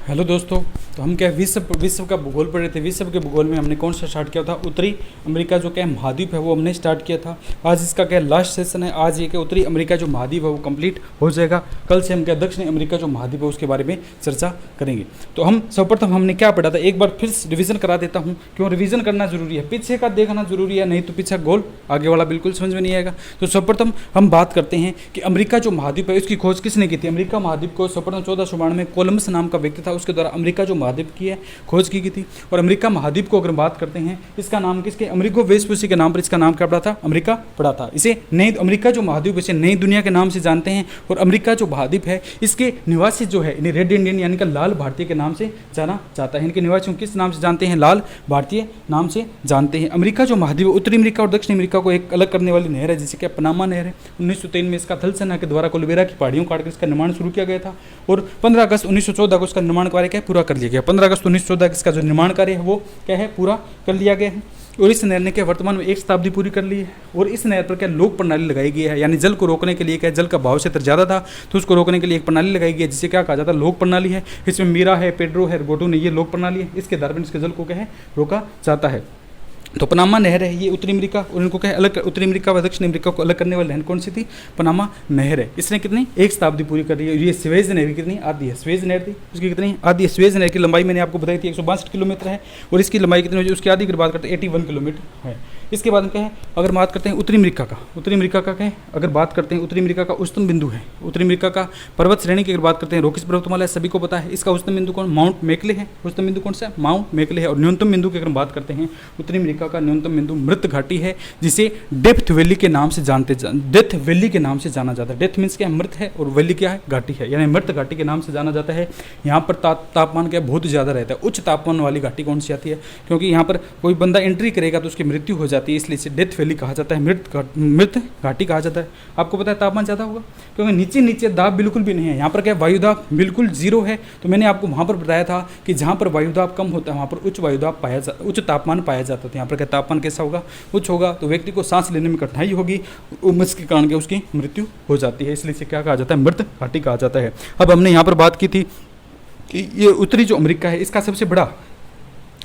Hello दोस्तों। तो हम क्या विश्व का भूगोल पढ़ रहे थे। विश्व के भूगोल में हमने कौन सा स्टार्ट किया था? उत्तरी अमेरिका जो क्या महाद्वीप है वो हमने स्टार्ट किया था। आज इसका क्या लास्ट सेशन है। आज ये क्या उत्तरी अमेरिका जो महाद्वीप है वो कंप्लीट हो जाएगा। कल से हम क्या दक्षिणी अमेरिका जो महाद्वीप है उसके बारे में चर्चा करेंगे। तो हम सर्वप्रथम हमने क्या पढ़ा था एक बार फिर रिविजन करा देता हूँ। क्यों रिविजन करना जरूरी है? पीछे का देखना जरूरी है, नहीं तो पीछे गोल आगे वाला बिल्कुल समझ में नहीं आएगा। तो सर्वप्रथम हम बात करते हैं कि अमेरिका जो महाद्वीप है उसकी खोज किसने की थी। अमेरिका महाद्वीप को सर्वप्रथम 1492 में कोलंबस नाम का व्यक्ति था, उसके द्वारा अमेरिका जो महाद्वीप की है खोज की गई थी। और अमेरिका महाद्वीप को अगर बात करते हैं, इसका नाम किसके अमेरिको वेस्पुसी के नाम पर इसका नाम क्या पड़ा था? अमेरिका पड़ा था। इसे नई अमेरिका जो महाद्वीप इसे नई दुनिया के नाम से जानते हैं। और अमेरिका जो महाद्वीप है इसके निवासी जो है इन्हें रेड इंडियन यानी कि लाल भारतीय के नाम से जाना जाता है। इनके निवासियों किस नाम से जानते हैं? लाल भारतीय नाम से जानते हैं। अमेरिका जो महाद्वीप उत्तरी अमेरिका और दक्षिण अमेरिका को एक अलग करने वाली नहर है जिसे क्या पनामा नहर है। 1903 में इसका थल सेना के द्वारा कोलंबिया की पहाड़ियों काटकर इसका निर्माण शुरू किया गया था। और 15 अगस्त 1914 को इसका निर्माण कार्य क्या पूरा कर लिया गया। 15 अगस्त 1914 इसका जो निर्माण कार्य है वो क्या है पूरा कर लिया गया है। और इस नहर ने क्या वर्तमान में 1 शताब्दी पूरी कर ली है। और इस नहर पर क्या लोक प्रणाली लगाई गई है, यानी जल को रोकने के लिए क्या जल का बहाव क्षेत्र ज़्यादा था तो उसको रोकने के लिए एक प्रणाली लगाई गई है जिसे क्या कहा जाता है? लोक प्रणाली है। इसमें मीरा है, पेड्रो है, गोटू ने, ये लोक प्रणाली है। इसके आधार पर इसके जल को क्या है रोका जाता है। तो पनामा नहर है ये उत्तरी अमेरिका और इनको क्या अलग उत्तरी अमेरिका व दक्षिण अमेरिका को अलग करने वाली नहर कौन सी थी? पनामा नहर है। इसने कितनी 1 शताब्दी पूरी कर रही है। ये स्वेज नहर कितनी आधी है? स्वेज नहर थी उसकी कितनी आधी है? स्वेज नहर की लंबाई मैंने आपको बताई थी 162 किलोमीटर है। और इसकी लंबाई कितनी है? उसकी आधी की बात करते हैं 81 किलोमीटर है। इसके बाद में क्या है अगर बात करते हैं उत्तरी अमेरिका का, उत्तरी अमेरिका का क्या है अगर बात करते हैं उत्तरी अमेरिका का उच्चतम बिंदु है। उत्तरी अमेरिका का पर्वत श्रेणी की अगर बात करते हैं रॉकीज पर्वतमाला सभी को पता है। इसका उच्चतम बिंदु कौन? माउंट मैकले है। उच्चतम बिंदु कौन सा? माउंट मैकले है। और न्यूनतम बिंदु की अगर बात करते हैं उत्तरी अमेरिका का न्यूनतम बिंदु मृत घाटी है जिसे डेप्थ वैली के नाम से डेथ वैली के नाम से जाना जाता है। डेथ मीन्स क्या? मृत है और वैली क्या है? घाटी है, यानी मृत घाटी के नाम से जाना जाता है। यहाँ पर तापमान क्या बहुत ज़्यादा रहता है। उच्च तापमान वाली घाटी कौन सी आती है? क्योंकि यहाँ पर कोई बंदा एंट्री करेगा तो उसकी मृत्यु हो जाती है, इसलिए इसे डेथ वैली कहा जाता है, मृत घाटी कहा जाता है। आपको पता है तापमान ज़्यादा होगा क्योंकि नीचे नीचे दाब बिल्कुल भी नहीं है। यहाँ पर क्या वायु दाब बिल्कुल जीरो है। तो मैंने आपको वहाँ पर बताया था कि जहाँ पर वायु दाब कम होता है वहाँ पर उच्च तापमान पाया जाता है। यहाँ पर क्या तापमान कैसा होगा? उच्च होगा तो व्यक्ति को सांस लेने में कठिनाई होगी, जिसके कारण के उसकी मृत्यु हो जाती है। इसलिए इसे क्या कहा जाता है? मृत घाटी कहा जाता है। अब हमने यहाँ पर बात की थी कि ये उत्तरी जो अमेरिका है इसका सबसे बड़ा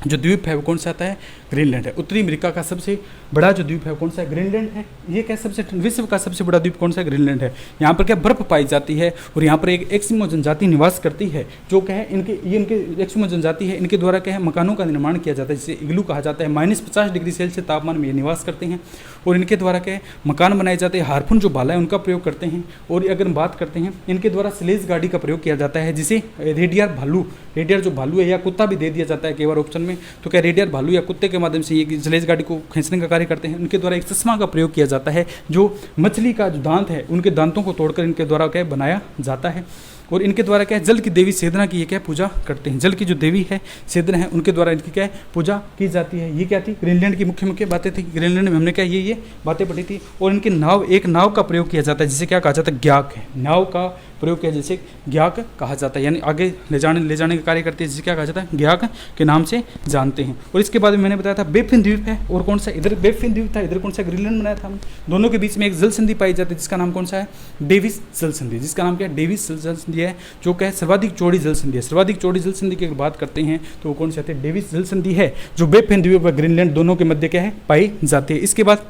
जो द्वीप है वो कौन सा आता है? ग्रीनलैंड है। उत्तरी अमेरिका का सबसे बड़ा जो द्वीप है कौन सा है? ग्रीनलैंड है। ये क्या सबसे विश्व का सबसे बड़ा द्वीप कौन सा है? ग्रीनलैंड है। यहाँ पर क्या बर्फ पाई जाती है और यहाँ पर एक एस्किमो जनजाति निवास करती है जो क्या है इनके एस्किमो जनजाति है। इनके द्वारा क्या है मकानों का निर्माण किया जाता है जिसे इग्लू कहा जाता है। -50 डिग्री सेल्सियस तापमान में ये निवास करते हैं और इनके द्वारा क्या है मकान बनाए जाते हैं। हार्पून जो भाला है उनका प्रयोग करते हैं। और अगर बात करते हैं इनके द्वारा स्लेज गाड़ी का प्रयोग किया जाता है जिसे रेडियर जो भालू है या कुत्ता भी दे दिया जाता है कई बार ऑप्शन में। तो क्या रेडियर भालू या कुत्ते के माध्यम से ये स्लेज गाड़ी को खींचने का कार्य करते हैं। उनके द्वारा एक चश्मा का प्रयोग किया जाता है जो मछली का जो दांत है उनके दांतों को तोड़कर इनके द्वारा क्या बनाया जाता है। और इनके द्वारा क्या है जल की देवी सेदना की ये क्या पूजा करते हैं। जल की जो देवी है सेदना है उनके द्वारा इनकी क्या है पूजा की जाती है। ये क्या थी? ग्रीनलैंड की मुख्य बातें थी। ग्रीनलैंड में हमने क्या ये बातें पढ़ी थी। और इनके एक नाव का प्रयोग किया जाता है जिसे क्या कहा जाता है? ग्याक है। नाव का प्रयोग किया जैसे ग्याक कहा जाता है, यानी आगे ले जाने का कार्य करते हैं जिसे क्या कहा जाता है? ग्याक के नाम से जानते हैं। और इसके बाद में मैंने बताया था बेफिन द्वीप है। और कौन सा? इधर बेफिन द्वीप था, इधर कौन सा? ग्रीनलैंड बनाया था हमने। दोनों के बीच में एक जल संधि पाई जाती है जिसका नाम कौन सा है? डेविस जल संधि। जिसका नाम क्या है? डेविस जल संधि है जो क्या है सर्वाधिक चौड़ी जल संधि है। सर्वाधिक चौड़ी जल संधि की अगर बात करते हैं तो वो कौन सी आती है? डेविस जल संधि है जो बेफिन द्वीप और ग्रीनलैंड दोनों के मध्य क्या है पाई जाती है। इसके बाद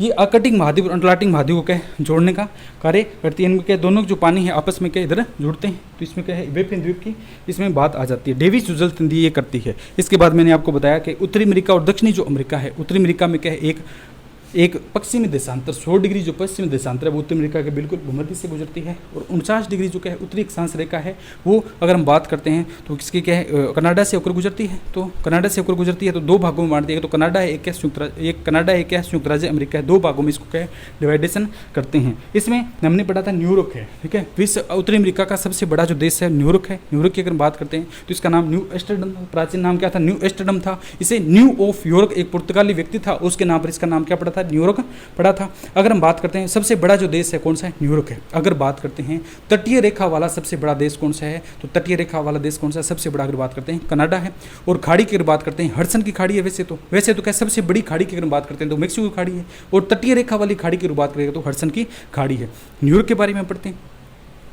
ये आर्कटिक महाद्वीप और अटलांटिक महाद्वीप को क्या जोड़ने का कार्य करती है। इनमें क्या दोनों जो पानी है आपस में क्या इधर जुड़ते हैं। तो इसमें क्या है बेफिन द्वीप की इसमें बात आ जाती है। डेविस जो जल संधि ये करती है। इसके बाद मैंने आपको बताया कि उत्तरी अमेरिका और दक्षिणी जो अमेरिका है, उत्तरी अमेरिका में क्या है एक पश्चिमी देशांतर 100 डिग्री जो पश्चिमी देशांतर है वो उत्तरी अमेरिका के बिल्कुल भूमध्य से गुजरती है। और 49 डिग्री जो क्या है उत्तरी अक्षांश रेखा है वो अगर हम बात करते हैं तो किसकी क्या है कनाडा से होकर गुजरती है। तो कनाडा से होकर गुजरती है तो 2 भागों में बांटती है। तो कनाडा है एक कनाडा है क्या संयुक्त राज्य अमेरिका है। 2 भागों में इसको क्या डिवाइडेशन करते हैं। इसमें हमने पढ़ा था न्यूयॉर्क है, ठीक है। विश्व उत्तरी अमेरिका का सबसे बड़ा जो देश है न्यूयॉर्क है। न्यूयॉर्क की अगर बात करते हैं तो इसका नाम न्यू एम्स्टर्डम, प्राचीन नाम क्या था? न्यू एम्स्टर्डम था। इसे न्यू ऑफ यॉर्क एक पुर्तगाली व्यक्ति था उसके नाम पर इसका नाम क्या पड़ा था? न्यूयॉर्क पड़ा था। अगर हम बात करते हैं सबसे बड़ा जो देश है कौन सा है? न्यूयॉर्क है। अगर बात करते हैं तटीय रेखा वाला सबसे बड़ा देश कौन सा है? तो तटीय रेखा वाला देश कौन सा है? सबसे बड़ा अगर बात करते हैं कनाडा है। और खाड़ी की अगर बात करते हैं हडसन की खाड़ी है। वैसे तो क्या सबसे बड़ी खाड़ी की अगर बात करते हैं तो मेक्सिको की खाड़ी है। और तटीय रेखा वाली खाड़ी की अगर बात करेंगे तो हडसन की खाड़ी है। न्यूयॉर्क के बारे में पढ़ते हैं।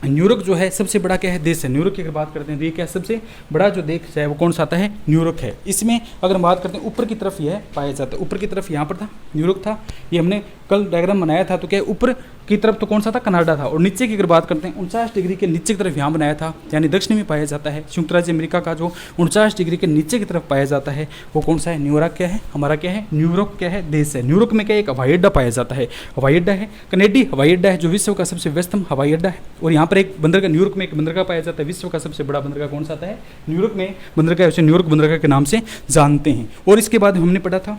न्यूयॉर्क जो है सबसे बड़ा क्या है देश है। न्यूयॉर्क की अगर बात करते हैं तो ये क्या है सबसे बड़ा जो देश है वो कौन सा आता है, न्यूयॉर्क है। इसमें अगर हम बात करते हैं ऊपर की तरफ यह पाया जाता है, ऊपर की तरफ यहाँ पर था न्यूयॉर्क था, ये हमने कल डायग्राम बनाया था, तो क्या है ऊपर की तरफ तो कौन सा था, कनाडा था। और नीचे की अगर बात करते हैं 49 डिग्री के नीचे की तरफ यहाँ बनाया था, यानी दक्षिण में पाया जाता है। संयुक्त राज्य अमेरिका का जो 49 डिग्री के नीचे की तरफ पाया जाता है वो कौन सा है, न्यूयॉर्क क्या है, हमारा क्या है, न्यूयॉर्क क्या है, देश है। न्यूयॉर्क में क्या एक हवाई अड्डा पाया जाता है, हवाई अड्डा है कनेडी हवाई अड्डा है जो विश्व का सबसे व्यस्तम हवाई अड्डा है। और यहाँ पर एक बंदरगाह, न्यूयॉर्क में एक बंदरगाह पाया जाता है, विश्व का सबसे बड़ा बंदरगाह कौन सा आता है, न्यूयॉर्क में बंदरगाह, उसे न्यूयॉर्क बंदरगाह के नाम से जानते हैं। और इसके बाद हमने पढ़ा था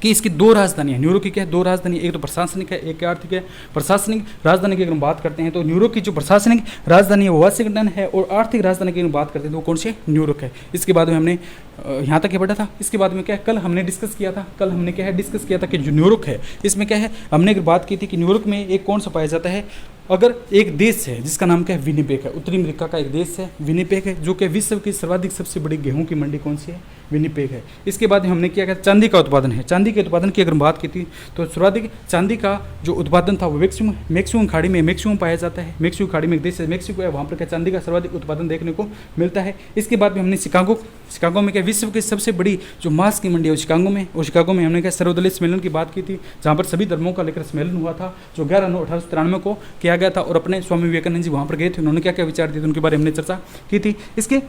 कि इसकी दो राजधानियाँ, न्यूयॉर्क की क्या है, दो राजधानी, एक तो प्रशासनिक है, एक आर्थिक है। प्रशासनिक राजधानी की अगर हम बात करते हैं तो न्यूयॉर्क की जो प्रशासनिक राजधानी है वो वाशिंगटन है, और आर्थिक राजधानी की अगर बात करते हैं तो वो कौन सी, न्यूयॉर्क है। इसके बाद में हमने यहाँ तक ये पढ़ा था। इसके बाद में क्या है, कल हमने डिस्कस किया था, कल हमने क्या है डिस्कस किया था कि जो न्यूयॉर्क है इसमें क्या है, हमने अगर बात की थी कि न्यूयॉर्क में एक कौन सा पाया जाता है, अगर एक देश है जिसका नाम क्या है, विनिपेग है, उत्तरी अमेरिका का एक देश है विनिपेग है, जो कि विश्व की सर्वाधिक सबसे बड़ी गेहूं की मंडी कौन सी है, विनिपेग है। इसके बाद हमने क्या किया, चांदी का उत्पादन है। चांदी के उत्पादन की अगर बात की थी तो सर्वाधिक चांदी का जो उत्पादन था वो मैक्सिमम खाड़ी में मैक्सिमम पाया जाता है। मैक्सिको खाड़ी में एक देश है मैक्सिको है, वहाँ पर क्या चांदी का सर्वाधिक उत्पादन देखने को मिलता है। इसके बाद में हमने शिकागो में क्या विश्व की सबसे बड़ी जो मांस की मंडी है शिकागो में, और शिकागो में हमने क्या सर्वदलीय सम्मेलन की बात की थी, जहाँ पर सभी धर्मों का लेकर सम्मेलन हुआ था, जो 11/9/1893 को किया गया था। और अपने स्वामी विवेकानंद जी वहाँ पर गए थे, उन्होंने क्या क्या विचार दिए थे उनके बारे में हमने चर्चा की थी। इसके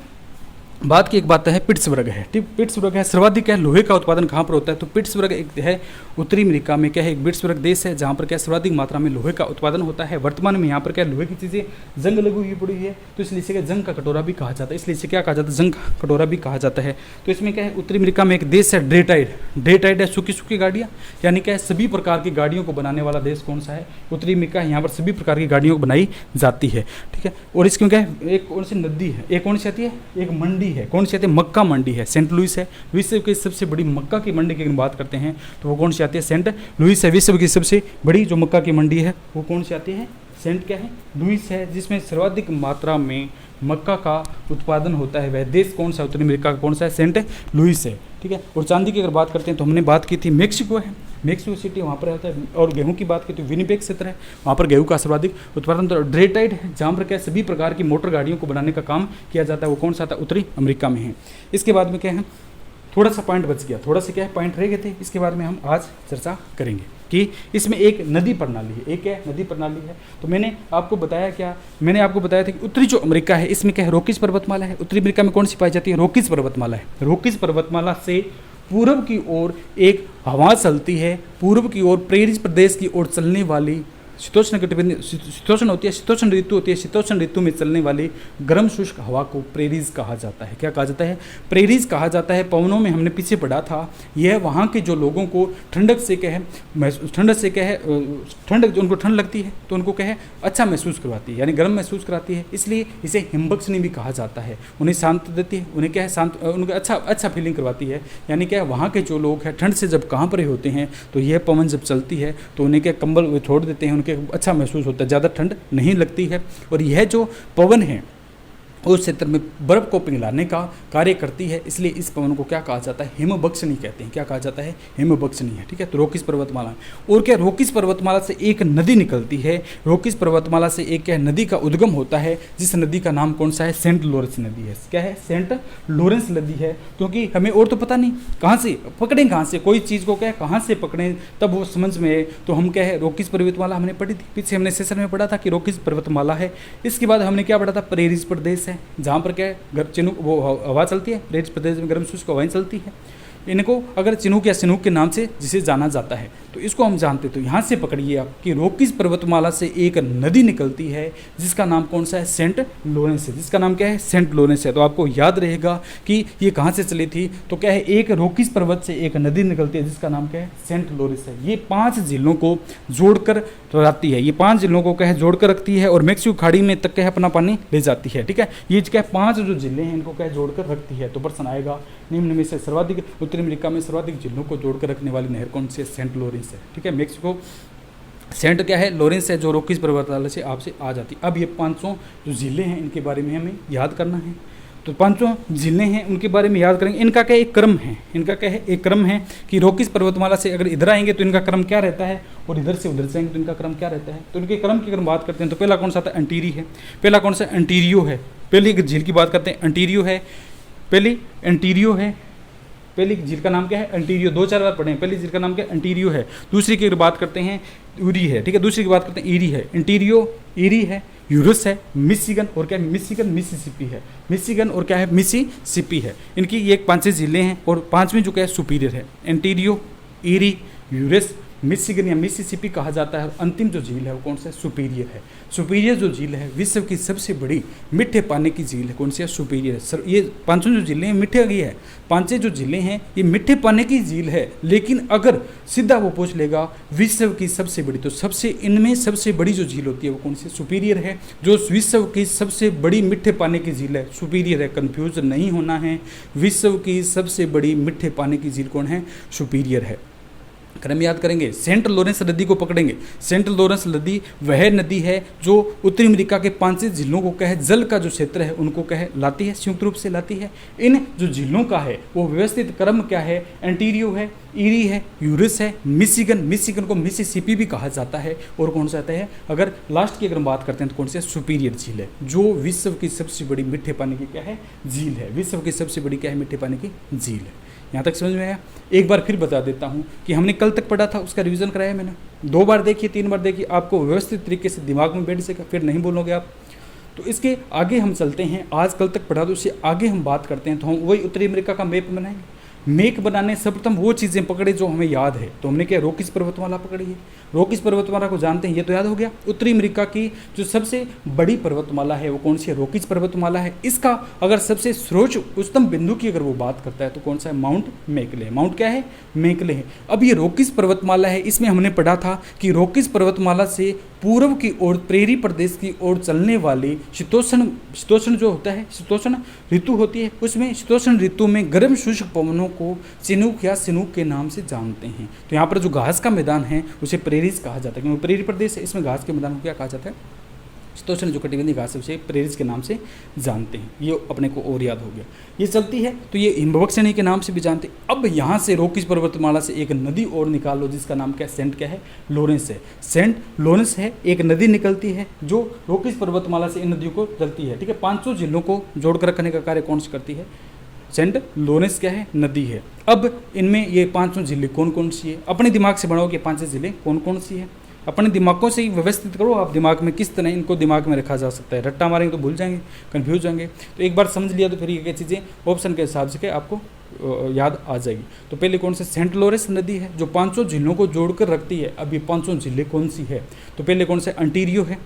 बात की एक बात है पिट्सबर्ग है, पिट्सबर्ग है सर्वाधिक क्या लोहे का उत्पादन कहाँ पर होता है, तो पिट्सबर्ग एक है उत्तरी अमेरिका में क्या है, एक पिट्सबर्ग देश है जहाँ पर क्या सर्वाधिक मात्रा में लोहे का उत्पादन होता है। वर्तमान में यहाँ पर क्या लोहे की चीज़ें जंग लगी हुई पड़ी है, तो इसलिए इसे जंग का कटोरा भी कहा जाता है, इसलिए इसे क्या कहा जाता है, जंग का कटोरा भी कहा जाता है। तो इसमें क्या है, उत्तरी अमेरिका में एक देश है ड्रेटाइड है सूखी गाड़ियाँ, यानी क्या है सभी प्रकार की गाड़ियों को बनाने वाला देश कौन सा है, उत्तरी अमेरिका। यहाँ पर सभी प्रकार की गाड़ियों को बनाई जाती है, ठीक है। और इसमें क्या है, एक कौन सी नदी है, एक कौन सी आती है, एक मंडी है, कौन सी आती है, मक्का मंडी है, सेंट लुइस है। विश्व की सबसे बड़ी मक्का की मंडी की बात करते हैं तो वो कौन सी आती है, सेंट लुइस है। विश्व की सबसे बड़ी जो मक्का की मंडी है वो कौन सी आती है, सेंट क्या है, लुइस है, जिसमें सर्वाधिक मात्रा में मक्का का उत्पादन होता है। वह देश कौन सा, उत्तरी अमेरिका का कौन सा है, सेंट लुइस है, ठीक है। और चांदी की अगर बात करते हैं तो हमने बात की थी मैक्सिको है, मैक्सिको सिटी वहाँ पर आता है। और गेहूं की बात की तो विनिपेग क्षेत्र है, वहाँ पर गेहूं का सर्वाधिक उत्पादन। तो ड्रेटाइड है जहाँ पर क्या सभी प्रकार की मोटर गाड़ियों को बनाने का काम किया जाता है, वो कौन सा आता है, उत्तरी अमेरिका में है। इसके बाद में क्या है, थोड़ा सा पॉइंट बच गया, थोड़ा सा क्या है पॉइंट रह गए थे, इसके बारे में हम आज चर्चा करेंगे कि इसमें एक नदी प्रणाली है, एक क्या नदी प्रणाली है। तो मैंने आपको बताया क्या, मैंने आपको बताया था कि उत्तरी जो अमेरिका है इसमें क्या है, रॉकीज पर्वतमाला है। उत्तरी अमेरिका में कौन सी पाई जाती है, रॉकीज पर्वतमाला है। रॉकीज पर्वतमाला से पूर्व की ओर एक हवा चलती है, पूर्व की ओर प्रेरिज प्रदेश की ओर चलने वाली शीतोष्ण होती है, शीतोष्ण ऋतु होती है, शीतोष्ण ऋतु में चलने वाली गर्म शुष्क हवा को प्रेरीज कहा जाता है। क्या कहा जाता है, प्रेरीज कहा जाता है। पवनों में हमने पीछे पढ़ा था, यह वहाँ के जो लोगों को ठंडक से ठंडक उनको ठंड लगती है तो उनको क्या है अच्छा महसूस करवाती है, यानी गर्म महसूस कराती है, इसलिए इसे हिमबख्शनी भी कहा जाता है। उन्हें शांत देती है, उन्हें क्या है शांत, उनको अच्छा फीलिंग करवाती है। यानी क्या वहाँ के जो लोग हैं ठंड से जब कहाँ पर होते हैं तो यह पवन जब चलती है तो उन्हें क्या कंबल छोड़ देते हैं, उनके अच्छा महसूस होता है, ज़्यादा ठंड नहीं लगती है। और यह जो पवन है उस क्षेत्र में बर्फ को पिघलाने का कार्य करती है, इसलिए इस पवन को क्या कहा जाता है, हिमबख्शनी कहते हैं। क्या कहा जाता है, हिमबख्शनी है, ठीक है। तो रॉकीज पर्वतमाला, और क्या रॉकीज पर्वतमाला से एक नदी निकलती है, रॉकीज पर्वतमाला से एक क्या नदी का उद्गम होता है, जिस नदी का नाम कौन सा है, सेंट लॉरेंस नदी है। क्या है, सेंट लॉरेंस नदी है। क्योंकि हमें और तो पता नहीं कहाँ से पकड़ें, कहाँ से कोई चीज़ को क्या कहाँ से पकड़ें तब वो समझ में आए, तो हम क्या है रॉकीज पर्वतमाला हमने पढ़ी थी, पीछे हमने सेशन में पढ़ा था कि रॉकीज पर्वतमाला है। इसके बाद हमने क्या पढ़ा था, प्रेरीज प्रदेश है, जहाँ पर क्या है चिनूक वो हवा चलती है, प्रेरित प्रदेश में गर्म शुष्क हवाएं चलती है। इनको अगर चिनूक या सिनूक के नाम से जिसे जाना जाता है तो इसको हम जानते। तो यहाँ से पकड़िए आप कि रॉकीज पर्वतमाला से एक नदी निकलती है जिसका नाम कौन सा है, सेंट लॉरेंस है, जिसका नाम क्या है, सेंट लॉरेंस है। तो आपको याद रहेगा कि ये कहाँ से चली थी, तो क्या है एक रॉकीज पर्वत से एक नदी निकलती है जिसका नाम क्या है, सेंट लॉरेंस है। ये 5 जिलों को जोड़कर रखती है, ये 5 जिलों को क्या है जोड़कर रखती है, और मैक्सिको खाड़ी में तक क्या है अपना पानी ले जाती है, ठीक है। ये क्या है 5 जो जिले हैं इनको क्या जोड़कर रखती है। तो प्रश्न आएगा निम्न में से सर्वाधिक उत्तरी अमेरिका में सर्वाधिक जिलों को जोड़कर रखने वाली नहर कौन सी है, सेंट लॉरेंस है, ठीक है। मैक्सिको सेंट क्या है, लॉरेंस है, जो रॉकीज पर्वतमाला से आपसे आ जाती है। अब ये 500 जो जिले हैं इनके बारे में हमें याद करना है। तो पांचों झीलें हैं उनके बारे में याद करेंगे। इनका क्या एक क्रम है, इनका क्या है एक क्रम है कि रॉकीज पर्वतमाला से अगर इधर आएंगे तो इनका क्रम क्या रहता है, और इधर से उधर जाएंगे तो इनका क्रम क्या रहता है। तो इनके क्रम की अगर बात करते हैं तो पहला कौन सा आता है, एंटीरी है। पहला कौन सा, एंटीरियो है। पहली झील की बात करते हैं, एंटीरियो है। पहली एंटीरियो है, पहली झील का नाम क्या है, एंटीरियो। 2-4 बार पढ़े हैं। पहली झील का नाम क्या है, एंटीरियो है। दूसरी की अगर बात करते हैं, यूरी है, ठीक है। दूसरी की बात करते हैं, ईरी है। एंटीरियो, ईरी है, यूरस है, मिशिगन और क्या है, मिशिगन, मिसिसिपी है। मिशिगन और क्या है, मिसिसिपी है। इनकी ये 5 झीलें हैं और 5वीं जो क्या है सुपीरियर है। एंटीरियो, ईरी, यूरस, मिशिगन या मिसिसिपी कहा जाता है। अंतिम जो झील है वो कौन सा है, सुपीरियर है। सुपीरियर जो झील है विश्व की सबसे बड़ी मीठे पानी की झील है। कौन सी है, सुपीरियर। सर ये 5 जो झीलें हैं मीठे की है, 5 जो झीलें हैं ये मीठे पानी की झील है। लेकिन अगर सीधा वो पूछ लेगा विश्व की सबसे बड़ी, तो सबसे इनमें सबसे बड़ी जो झील होती है वो कौन सी, सुपीरियर है। जो विश्व की सबसे बड़ी मीठे पानी की झील है सुपीरियर है, कंफ्यूज नहीं होना है। विश्व की सबसे बड़ी मीठे पानी की झील कौन है, सुपीरियर है। क्रम याद करेंगे। सेंट लॉरेंस नदी को पकड़ेंगे। सेंट लॉरेंस नदी वह नदी है जो उत्तरी अमेरिका के 5 झीलों को कहे जल का जो क्षेत्र है उनको कहे लाती है, संयुक्त रूप से लाती है। इन जो झीलों का है वो व्यवस्थित क्रम क्या है, एंटीरियो है, ईरी है, यूरिस है, मिशिगन। मिशिगन को मिसिसिपी भी कहा जाता है। और कौन सा आता है, अगर लास्ट की अगर बात करते हैं तो कौन सी है, सुपीरियर झील है, जो विश्व की सबसे बड़ी मीठे पानी की क्या है, झील है। विश्व की सबसे बड़ी क्या है, मीठे पानी की झील है। यहाँ तक समझ में आया। एक बार फिर बता देता हूँ कि हमने कल तक पढ़ा था उसका रिवीजन कराया मैंने। 2 बार देखिए, 3 बार देखिए, आपको व्यवस्थित तरीके से दिमाग में बैठ सकेगा, फिर नहीं बोलोगे आप। तो इसके आगे हम चलते हैं। आज कल तक पढ़ा तो उससे आगे हम बात करते हैं। तो हम वही उत्तरी अमेरिका का मैप बनाएंगे। मैप बनाने सर्वप्रथम वो चीज़ें पकड़े जो हमें याद है। तो हमने क्या, रॉकीज पर्वतमाला पकड़ी है। रॉकीज पर्वतमाला को जानते हैं, ये तो याद हो गया। उत्तरी अमेरिका की जो सबसे बड़ी पर्वतमाला है वो कौन सी है, रॉकीज पर्वतमाला है। इसका अगर सबसे सर्वोच्च उच्चतम बिंदु की अगर वो बात करता है तो कौन सा है, माउंट मैकले। माउंट क्या है, मैकले है। अब ये रॉकीज पर्वतमाला है, इसमें हमने पढ़ा था कि रॉकीज से पूर्व की ओर प्रेरी प्रदेश की ओर चलने वाली शीतोष्ण जो होता है, शीतोष्ण ऋतु होती है। उसमें शीतोष्ण ऋतु में गर्म शुष्क पवनों को चिनूक या सिनूक के नाम से जानते हैं। तो यहाँ पर जो घास का मैदान है उसे प्रेरीज कहा जाता है, क्योंकि प्रेरी प्रदेश है, इसमें घास के मैदान को क्या कहा जाता है, शीतोष्ण जो कटिबंधीय घास है उसे प्रेरीज के नाम से जानते हैं। ये अपने को और याद हो गया। ये चलती है तो ये हिमभवक श्रेणी के नाम से भी जानते हैं। अब यहाँ से रॉकीज पर्वतमाला से एक नदी और निकाल लो जिसका नाम क्या है, सेंट क्या है, लॉरेंस है। सेंट लॉरेंस है, एक नदी निकलती है जो रॉकीज पर्वतमाला से इन नदियों को चलती है, ठीक है। 500 जिलों को जोड़कर रखने का कार्य कौन सी करती है, सेंट लॉरेंस क्या है, नदी है। अब इनमें ये 500 जिले कौन कौन सी है, अपने दिमाग से बनाओ कि 5 जिले कौन कौन सी है। अपने दिमागों से ही व्यवस्थित करो आप दिमाग में, किस तरह इनको दिमाग में रखा जा सकता है। रट्टा मारेंगे तो भूल जाएंगे, कन्फ्यूज जाएंगे। तो एक बार समझ लिया तो फिर ये चीज़ें ऑप्शन के हिसाब से क्या आपको याद आ जाएगी। तो पहले कौन से, सेंट लॉरेंस नदी है जो 500 जिलों को जोड़कर रखती है। अब ये 500 जिले कौन सी है, तो पहले कौन से, एंटीरियो है,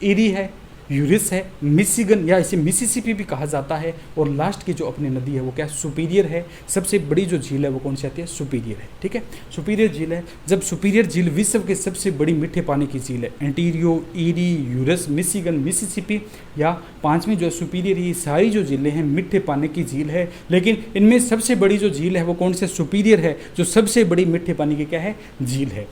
ईरी है, यूरिस है, मिशिगन या इसे मिसिसिपी भी कहा जाता है। और लास्ट की जो अपनी नदी है वो क्या है, सुपीरियर है। सबसे बड़ी जो झील है वो कौन सी आती है, सुपीरियर है, ठीक है। सुपीरियर झील है। जब सुपीरियर झील विश्व की सबसे बड़ी मीठे पानी की झील है। एंटीरियो, ईरी, यूरस, मिशिगन, मिसिसिपी या 5वीं जो सुपीरियर, ये सारी जो झीलें हैं मीठे पानी की झील है। लेकिन इनमें सबसे बड़ी जो झील है वो कौन से, सुपीरियर है, जो सबसे बड़ी मीठे पानी की क्या है, झील है।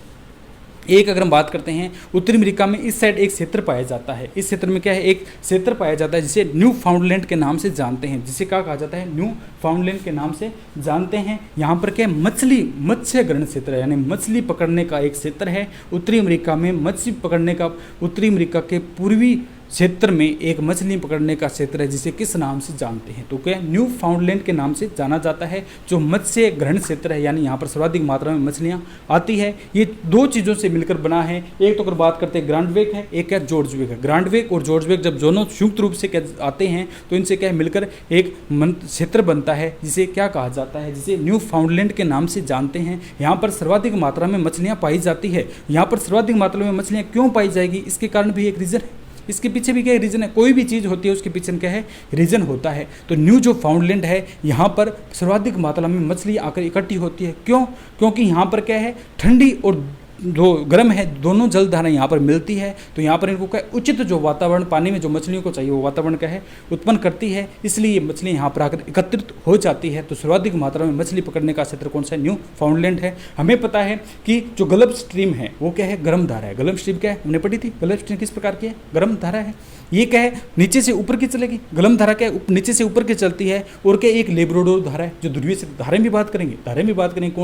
एक अगर हम बात करते हैं उत्तरी अमेरिका में इस साइड एक क्षेत्र पाया जाता है। इस क्षेत्र में क्या है, एक क्षेत्र पाया जाता है जिसे न्यू फाउंडलैंड के नाम से जानते हैं। जिसे क्या कहा जाता है, न्यू फाउंडलैंड के नाम से जानते हैं। यहाँ पर क्या मत्स्य ग्रहण क्षेत्र है, यानी मछली पकड़ने का एक क्षेत्र है। उत्तरी अमेरिका में मछली पकड़ने का, उत्तरी अमेरिका के पूर्वी क्षेत्र में एक मछली पकड़ने का क्षेत्र है जिसे किस नाम से जानते हैं, तो क्या न्यू फाउंडलैंड के नाम से जाना जाता है, जो मत्स्य ग्रहण क्षेत्र है। यानी यहाँ पर सर्वाधिक मात्रा में मछलियाँ आती है। ये 2 चीज़ों से मिलकर बना है। एक तो अगर बात करते हैं ग्रांड वेक है, एक है जॉर्ज वेक है। ग्रांड वेक और जॉर्ज वेक जब दोनों संयुक्त रूप से आते हैं तो इनसे क्या मिलकर एक क्षेत्र बनता है जिसे क्या कहा जाता है, जिसे न्यू फाउंडलैंड के नाम से जानते हैं। यहाँ पर सर्वाधिक मात्रा में मछलियाँ पाई जाती है। यहाँ पर सर्वाधिक मात्रा में मछलियाँ क्यों पाई जाएगी, इसके कारण भी एक रीज़न है। इसके पीछे भी क्या रीज़न है, कोई भी चीज़ होती है उसके पीछे क्या है, रीज़न होता है। तो न्यू जो फाउंडलैंड है यहाँ पर सर्वाधिक मात्रा में मछली आकर इकट्ठी होती है। क्यों, क्योंकि यहाँ पर क्या है, ठंडी और जो गर्म है दोनों जलधाराएं यहाँ पर मिलती है। तो यहाँ पर इनको क्या उचित जो वातावरण पानी में जो मछलियों को चाहिए वो वातावरण क्या है, उत्पन्न करती है। इसलिए ये मछली यहाँ पर आकर एकत्रित हो जाती है। तो सर्वाधिक मात्रा में मछली पकड़ने का क्षेत्र कौन सा, न्यू फाउंडलैंड है। हमें पता है कि जो गल्फ स्ट्रीम है वो क्या है, गर्म धारा है। गल्फ स्ट्रीम क्या है, हमने पढ़ी थी, गल्फ स्ट्रीम किस प्रकार की है, गर्म धारा है। ये क्या है, नीचे से ऊपर की चलेगी। गलम धारा क्या है, नीचे से ऊपर की चलती है। और क्या, एक लेब्राडोर धारा है जो ध्रुवीय क्षेत्र, धाराएं भी बात करेंगे, धाराएं भी बात करेंगे,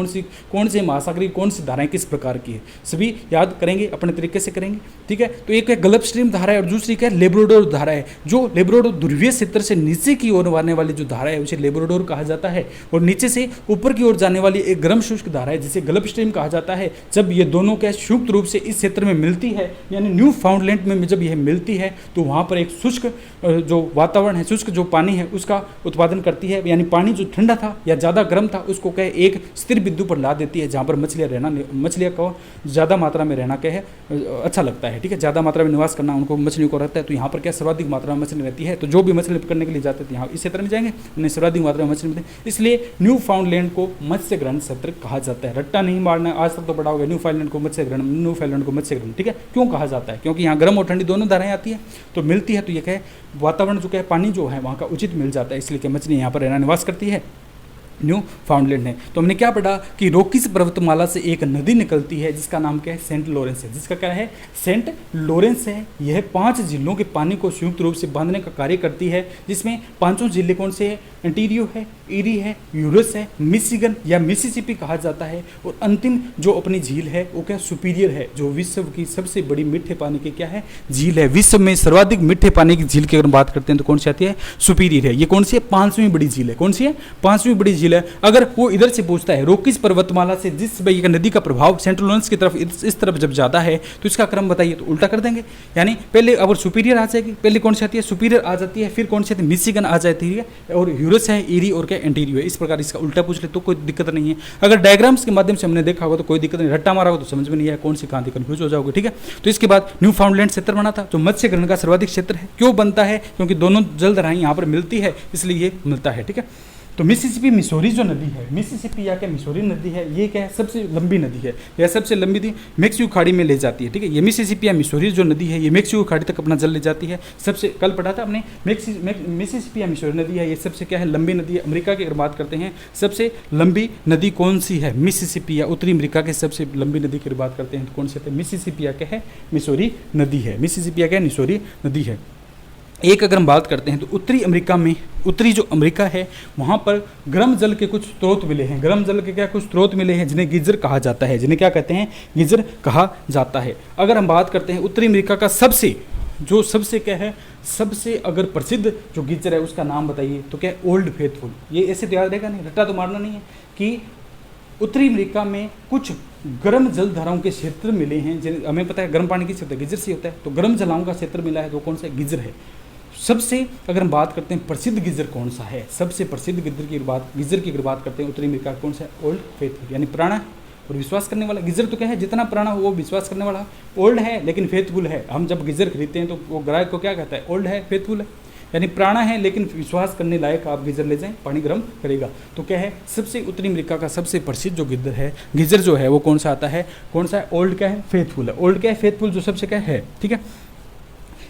कौन से महासागरीय, कौन सी धाराएं किस प्रकार की है, सभी याद करेंगे, अपने तरीके से करेंगे, ठीक है। तो एक है गल्फ स्ट्रीम धारा है और दूसरी क्या है, लेब्राडोर धारा है। जो लेब्राडोर ध्रुवीय क्षेत्र से नीचे की ओर आने वाली जो धारा है उसे लेब्राडोर कहा जाता है, और नीचे से ऊपर की ओर जाने वाली एक गर्म शुष्क धारा है जिसे गल्फ स्ट्रीम कहा जाता है। जब ये दोनों क्या संयुक्त रूप से इस क्षेत्र में मिलती है, यानी न्यू फाउंडलैंड में जब यह मिलती है, तो वहाँ पर एक शुष्क जो वातावरण है, शुष्क जो पानी है उसका उत्पादन करती है, यानी पानी जो ठंडा था या ज़्यादा गर्म था उसको क्या है एक स्थिर बिंदु पर ला देती है, जहाँ पर मछलियाँ को ज़्यादा मात्रा में रहना क्या है अच्छा लगता है, ठीक है, ज़्यादा मात्रा में निवास करना उनको मछलियों को रहता है। तो यहाँ पर क्या सर्वाधिक मात्रा में मछली रहती है, तो जो भी मछली पकड़ने के लिए जाते थे यहाँ इस क्षेत्र में जाएंगे, उन्हें सर्वाधिक मात्रा में मछली मिलती है। इसलिए न्यू फाउंडलैंड को मत्स्य ग्रहण क्षेत्र कहा जाता है। रट्टा नहीं मारना, आज तक तो पढ़ा होगा न्यू फाउंडलैंड को मत्स्य ग्रहण, न्यू फाउंडलैंड को मत्स्य ग्रहण, ठीक है। क्यों कहा जाता है, क्योंकि यहाँ गर्म और ठंडी दोनों धाराएं आती है, तो मिलती है, तो ये क्या है वातावरण जो क्या है पानी जो है वहाँ का उचित मिल जाता है, इसलिए क्या मछली यहाँ पर रहना निवास करती है, न्यू फाउंडलैंड है। तो हमने क्या पढ़ा कि रॉकीज पर्वतमाला से एक नदी निकलती है जिसका नाम क्या है, सेंट लॉरेंस है, जिसका क्या है, सेंट लॉरेंस है। यह 5 जिलों के पानी को संयुक्त रूप से बांधने का कार्य करती है, जिसमें 5 जिले कौन से हैं, एंटीरियो है, ईरी है, यूरस है, मिशिगन या मिसिसिपी कहा जाता है, और अंतिम जो अपनी झील है वो क्या सुपीरियर है, जो विश्व की सबसे बड़ी मीठे पानी की क्या है झील है। विश्व में सर्वाधिक मीठे पानी की झील की अगर बात करते हैं तो कौन सी आती है, सुपीरियर है। ये कौन सी है, 5वीं बड़ी झील है। कौन सी है, 5वीं बड़ी झील है। अगर वो इधर से पूछता है रॉकीज पर्वतमाला से जिस भाई का नदी का प्रभाव सेंट लॉरेंस की तरफ इस तरफ जब जाता है तो इसका क्रम बताइए, तो उल्टा कर देंगे, यानी पहले अगर सुपीरियर आ जाएगी, पहले कौन सी आती है, सुपीरियर आ जाती है, फिर कौन सी आती है, मिशिगन आ जाती है, और यूरस है, ईरी और क्या एंटीरियो है। इस प्रकार इसका उल्टा पूछ ले तो कोई दिक्कत नहीं है। अगर डायग्राम्स के माध्यम से हमने देखा होगा तो कोई दिक्कत नहीं, रट्टा मारा होगा तो समझ में नहीं आया कौन सी कहाँ थी, कंफ्यूज हो जाओगे, ठीक है। तो इसके बाद न्यू फाउंडलैंड क्षेत्र बना था जो मत्स्य ग्रहण का सर्वाधिक क्षेत्र है। क्यों बनता है, क्योंकि दोनों जलधाराएं यहाँ पर मिलती है, इसलिए ये मिलता है, ठीक है। तो मिसिसिपी मिसौरी जो नदी है, मिसिसिपी या क्या मिसौरी नदी है, ये क्या है, सबसे लंबी नदी है, यह सबसे लंबी थी, मेक्सिको खाड़ी में ले जाती है, ठीक है। ये मिसिसिपी या मिसौरी जो नदी है ये मेक्सिको खाड़ी तक अपना जल ले जाती है। सबसे कल पढ़ा था हमने, मिसिसिपी या मिसौरी नदी है, ये सबसे क्या है लंबी नदी है। अमेरिका की अगर बात करते हैं सबसे लंबी नदी कौन सी है, मिसिसिपी, या उत्तरी अमेरिका की सबसे लंबी नदी की बात करते हैं तो कौन सी है, मिसिसिपी या क्या है मिसौरी नदी है, मिसिसिपी या क्या मिसौरी नदी है। एक अगर हम बात करते हैं तो उत्तरी अमेरिका में, उत्तरी जो अमेरिका है वहाँ पर गर्म जल के कुछ स्रोत मिले हैं, गर्म जल के क्या कुछ स्रोत मिले हैं जिन्हें गिजर कहा जाता है, जिन्हें क्या कहते हैं, गिजर कहा जाता है। अगर हम बात करते हैं उत्तरी अमेरिका का सबसे क्या है, सबसे अगर प्रसिद्ध जो गिजर है उसका नाम बताइए, तो क्या है, ओल्ड फेथफुल। ये ऐसे तो याद रहेगा नहीं, रट्टा तो मारना नहीं है, कि उत्तरी अमेरिका में कुछ गर्म जल धाराओं के क्षेत्र मिले हैं जिन्हें हमें पता है गर्म पानी की क्षेत्र गिजर से होता है, तो गर्म जलाओं का क्षेत्र मिला है तो कौन सा गिजर है। सबसे अगर हम बात करते हैं प्रसिद्ध गिजर कौन सा है, सबसे प्रसिद्ध गिजर की अगर बात करते हैं उत्तरी अमेरिका कौन सा है, ओल्ड फेथफुल, यानी पुराना और विश्वास करने वाला। गिजर तो क्या है, जितना पुराना हो वो विश्वास करने वाला। ओल्ड है लेकिन फेथफुल है। हम जब गिजर खरीदते हैं तो वो ग्राहक को क्या कहता है, ओल्ड है, फेथफुल है, यानी पुराना है लेकिन विश्वास करने लायक, आप गिजर ले जाएं पानी गर्म करेगा। तो क्या है, सबसे उत्तरी अमेरिका का सबसे प्रसिद्ध जो गिजर जो है वो कौन सा आता है, कौन सा है, ओल्ड क्या है, फेथफुल है। ओल्ड क्या है, फेथफुल जो सबसे क्या है, ठीक है।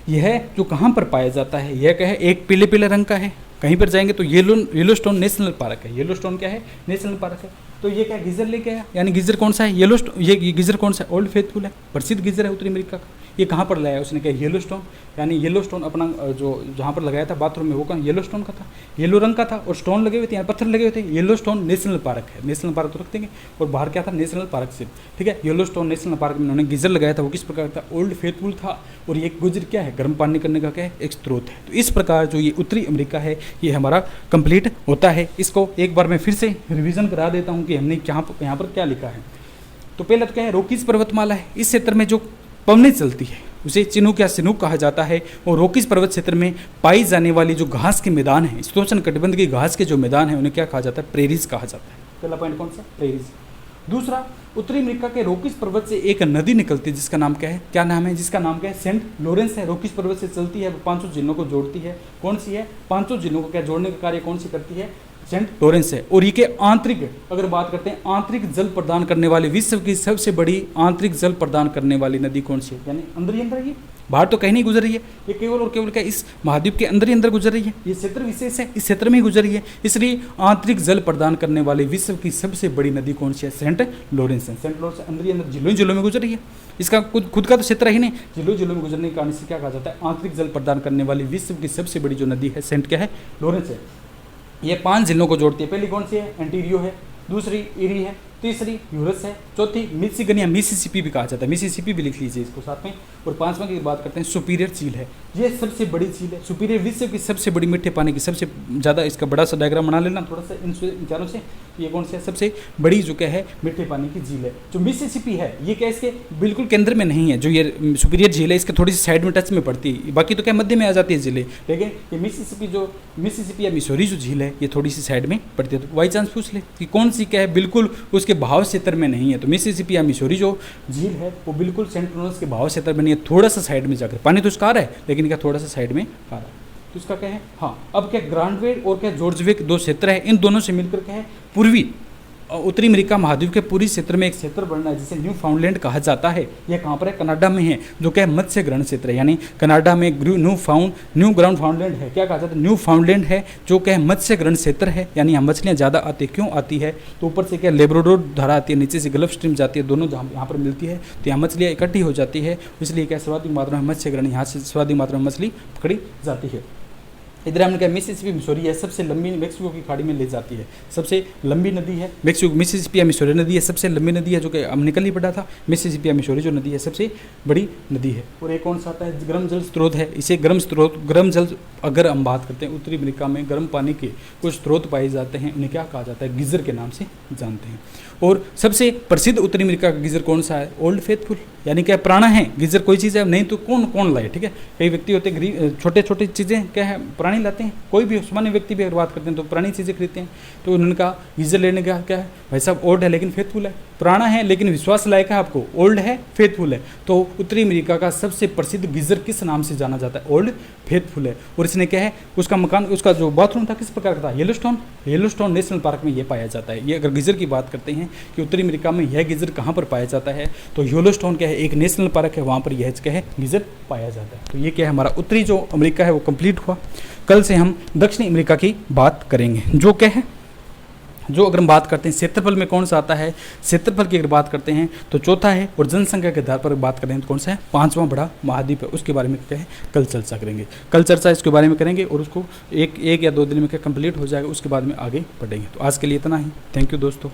यह जो कहाँ पर पाया जाता है, यह क्या है, एक पीले पीले रंग का है। कहीं पर जाएंगे तो येलोस्टोन नेशनल पार्क है, येलोस्टोन क्या है, नेशनल पार्क है। तो ये क्या गिजर लेके आया, यानी गिजर कौन सा है, येलोस्टोन। ये गिजर कौन सा है, ओल्ड फेथफुल है, प्रसिद्ध गिजर है उत्तरी अमेरिका का। ये कहाँ पर लाया उसने, क्या येलोस्टोन, यानी येलोस्टोन अपना जो जहाँ पर लगाया था बाथरूम में वो कहाँ येलोस्टोन का था, येलो रंग का था और स्टोन लगे हुए थे, पत्थर लगे हुए थे। येलोस्टोन नेशनल पार्क है, नेशनल पार्क तो रख देंगे, और बाहर क्या था, नेशनल पार्क से, ठीक है। येलोस्टोन नेशनल पार्क में उन्होंने गिजर लगाया था, वो किस प्रकार था, ओल्ड फेथफुल था। और ये गिजर क्या है, गर्म पानी करने का क्या है, एक स्रोत है। तो इस प्रकार जो ये उत्तरी अमेरिका है ये हमारा कंप्लीट होता है। इसको एक बार मैं फिर से रिवीजन करा देता हूँ कि हमने यहाँ पर क्या लिखा है। तो पहला तो क्या है, रॉकीज पर्वतमाला है, इस क्षेत्र में जो पवनें चलती है उसे चिनूक या सिनूक कहा जाता है। और रॉकीज पर्वत क्षेत्र में पाई जाने वाली जो घास के मैदान है, शीतोष्ण कटिबंध की घास के जो मैदान है उन्हें क्या कहा जाता है, प्रेरीज कहा जाता है। पहला पॉइंट कौन सा, प्रेरीज। दूसरा, उत्तरी अमेरिका के रॉकीज पर्वत से एक नदी निकलती है जिसका नाम क्या है, क्या नाम है, जिसका नाम क्या है, सेंट लॉरेंस है। रॉकीज पर्वत से चलती है, वो 500 जिलों को जोड़ती है। कौन सी है, 500 जिलों को क्या जोड़ने का कार्य कौन सी करती है, सेंट लॉरेंस है। और ये के आंतरिक अगर बात करते हैं, आंतरिक जल प्रदान करने वाली, विश्व की सबसे बड़ी आंतरिक जल प्रदान करने वाली नदी कौन सी है, यानी अंदर ही अंदर ये बाहर तो कहीं नहीं गुजर रही है, ये केवल और केवल क्या इस महाद्वीप के अंदर ही अंदर गुजर रही है। ये क्षेत्र विशेष है, इस क्षेत्र में ही गुजर रही है। इसलिए आंतरिक जल प्रदान करने वाले विश्व की सबसे बड़ी नदी कौन सी है? सेंट लॉरेंस है। सेंट लॉरेंस अंदर ही अंदर जिलों जिलों में गुजर रही है। इसका खुद का तो क्षेत्र ही नहीं, जिलों जिलों में गुजरने के कारण से क्या कहा जाता है? आंतरिक जल प्रदान करने वाली विश्व की सबसे बड़ी जो नदी है सेंट क्या है? लॉरेंस है। ये 5 जिलों को जोड़ती है। पहली कौन सी है? एंटीरियो है, दूसरी इरी है, तीसरी यूरस है, चौथी मिशिगन या मिसिसिपी भी कहा जाता है, मिसिसिपी भी लिख लीजिए इसको साथ में। और 5वां की बात करते हैं, सुपीरियर झील है। ये सबसे बड़ी झील है, सुपीरियर विश्व की सबसे बड़ी मीठे पानी की सबसे ज़्यादा, इसका बड़ा सा डायग्राम बना लेना थोड़ा सा इन चारों से। ये कौन सी है? सबसे बड़ी जो क्या है मीठे पानी की झील है। जो मिसिसिपी है ये क्या इसके बिल्कुल केंद्र में नहीं है, जो ये सुपीरियर झील है इसके थोड़ी सी साइड में टच में पड़ती है, बाकी तो क्या मध्य में आ जाती है झीलें। लेकिन ये मिसिसिपी या मिसौरी जो झील है ये थोड़ी सी साइड में पड़ती है। तो बाई चांस पूछ ले कि कौन सी क्या है बिल्कुल उसके बहाव क्षेत्र में नहीं है, तो मिसिसिपी या मिसौरी जो झील है वो बिल्कुल सेंट लॉरेंस के बहाव क्षेत्र में नहीं है, थोड़ा सा साइड में जाकर। पानी तो उसका आ रहा है लेकिन क्या थोड़ा सा साइड में आ रहा है। तो इसका क्या है? हाँ, अब क्या ग्रांड वेड और क्या जॉर्ज वे 2 क्षेत्र है, इन दोनों से मिलकर क्या है पूर्वी उत्तरी अमेरिका महाद्वीप के पूरी क्षेत्र में एक क्षेत्र बनना है जिसे न्यू फाउंडलैंड कहा जाता है। यह कहाँ पर है? कनाडा में है, जो क्या है मत्स्य ग्रहण क्षेत्र है। यानी कनाडा में न्यू ग्राउंड फाउंडलैंड है, क्या कहा जाता है? न्यू फाउंडलैंड है, जो क्या है मत्स्य ग्रहण क्षेत्र है। यानी यहाँ मछलियाँ ज़्यादा आती है। क्यों आती है? तो ऊपर से क्या लेब्राडोर धारा आती है, नीचे से गल्फ स्ट्रीम जाती है, दोनों जहाँ यहाँ पर मिलती है तो यहाँ मछलियाँ इकट्ठी हो जाती है। इसलिए क्या सर्वाधिक मात्रा में मत्स्य ग्रहण, यहाँ से सर्वाधिक मात्रा में मछली पकड़ी जाती है। इधर हमने कहा मिसिसिपी मिसौरी है, सबसे लंबी मेक्सिको की खाड़ी में ले जाती है, सबसे लंबी नदी है मिसिसिपी या मिसौरी नदी है, सबसे लंबी नदी है, जो कि हम निकल ही पड़ा था। मिसिसिपी या मिसौरी जो नदी है सबसे बड़ी नदी है। और एक कौन सा आता है? गर्म जल स्रोत है। इसे गर्म जल, अगर हम बात करते हैं उत्तरी अमेरिका में गर्म पानी के कुछ स्रोत पाए जाते हैं, उन्हें क्या कहा जाता है? गीजर के नाम से जानते हैं। और सबसे प्रसिद्ध उत्तरी अमेरिका का गीजर कौन सा है? Old faithful. यानी क्या पुराना है गीजर, कोई चीज़ है नहीं तो कौन लाए, ठीक है। कई व्यक्ति होते हैं छोटे छोटे चीज़ें क्या है पुरानी लाते हैं, कोई भी सामान्य व्यक्ति भी अगर बात करते हैं तो पुरानी चीज़ें खरीदते हैं। तो उन्होंने कहा गीजर लेने का क्या है भाई साहब? ओल्ड है लेकिन फेथफुल है, पुराना है लेकिन विश्वास लायक है आपको, ओल्ड है फेथफुल है। तो उत्तरी अमेरिका का सबसे प्रसिद्ध गीजर किस नाम से जाना जाता है? ओल्ड फेथफुल है। और इसने क्या है उसका मकान, उसका जो बाथरूम था किस प्रकार का था? येलोस्टोन नेशनल पार्क में ये पाया जाता है। ये अगर गीजर की बात करते हैं कि उत्तरी अमेरिका में यह गीजर कहाँ पर पाया जाता है, तो येलोस्टोन क्या है एक नेशनल पार्क है, वहाँ पर यह क्या है गीजर पाया जाता है। तो ये क्या है हमारा उत्तरी जो अमेरिका है वो कंप्लीट हुआ। कल से हम दक्षिणी अमेरिका की बात करेंगे, जो क्या है जो अगर हम बात करते हैं क्षेत्रफल में कौन सा आता है? क्षेत्रफल की अगर बात करते हैं तो चौथा है, और जनसंख्या के आधार पर बात करें तो कौन सा है? 5वां बड़ा महाद्वीप है। उसके बारे में क्या है कल चर्चा करेंगे, कल चर्चा इसके बारे में करेंगे और उसको एक या 2 दिन में क्या कंप्लीट हो जाएगा, उसके बाद में आगे बढ़ेंगे। तो आज के लिए इतना ही, थैंक यू दोस्तों।